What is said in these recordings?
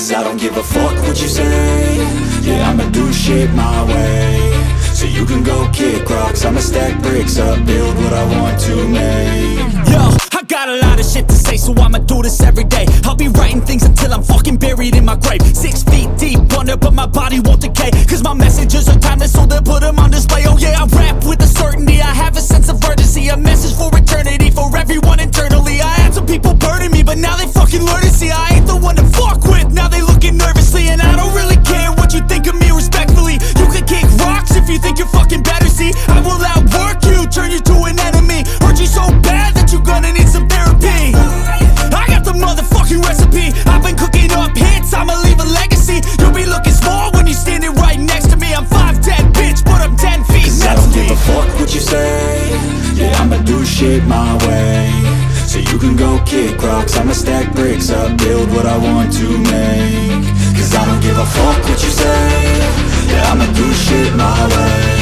Cause I don't give a fuck what you say. Yeah, I'ma do shit my way. So you can go kick rocks, I'ma stack bricks up, build what I want to make. Yo, I got a lot of shit to say, so I'ma do this every day. I'll be writing things until I'm fucking buried in my grave. 6 feet deep under, but my body won't decay. Cause my messages are timeless, so they'll put them on display. Oh yeah, I rap with a certainty, I have a sense of urgency. A message for eternity, for everyone internally. I had some people burning me, but now they fucking learn to see I ain't the one to fuck with, now they looking nervously. And I don't really care what you think of me respectfully. You can kick rocks if you think you're fucking better, see I will outwork you, turn you to an enemy. Hurt you so bad that you're gonna need some therapy. I got the motherfucking recipe, I've been cooking up hits, I'ma leave a legacy. You'll be looking small when you're standing right next to me. I'm 5'10", bitch, but I'm 10 feet next to me. I don't give a fuck what you say. Yeah, I'ma do shit my way. So you can go kick rocks, I'ma stack bricks up, build what I want to make. Cause I don't give a fuck what you say. Yeah, I'ma do shit my way.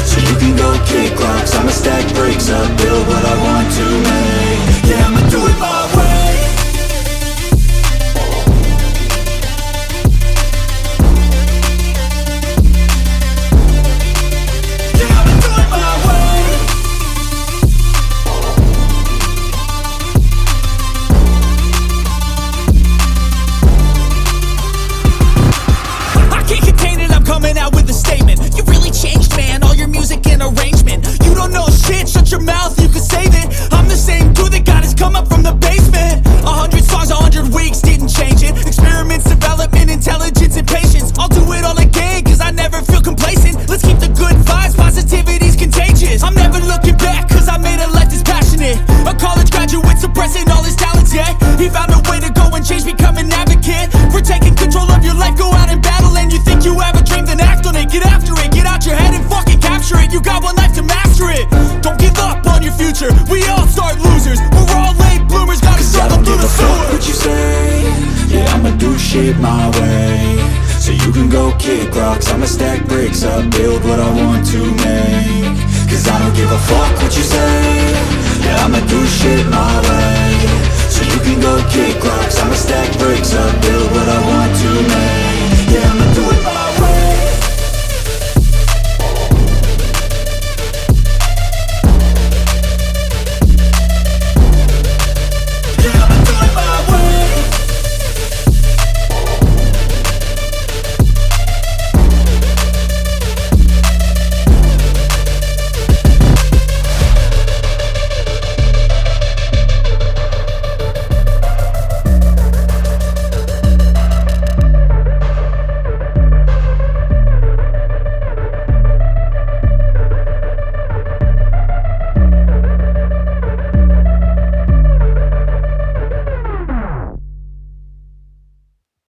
So you can go kick rocks, I'ma stack bricks up, build what I want to make. Yeah, I'ma do it my way. Coming out with a statement. You really changed, man, all your music and arrangement. You don't know shit, shut your mouth, you can save it. I'm the same dude that got his come up from the basement. 100 songs, 100 weeks, didn't change it. Experiments, development, intelligence, and patience. I'll do it all again, cause I never feel complacent. Let's keep the good vibes, positivity's contagious. I'm never looking back, cause I made a life that's passionate. A college graduate suppressing all his talents, yeah. He found a way to go and change, become an advocate for taking control of your life, go out and battle. And you think you have a dream, then act on it, get after it, get out your head and fucking capture it. You got one life to master it. Don't give up on your future, we all start losers. We're all late bloomers, gotta struggle through the sewer. I don't give a fuck what you say. Yeah, I'ma do shit my way. So you can go kick rocks, I'ma stack bricks up, build what I want to make. Cause I don't give a fuck what you say. Yeah, I'ma do shit my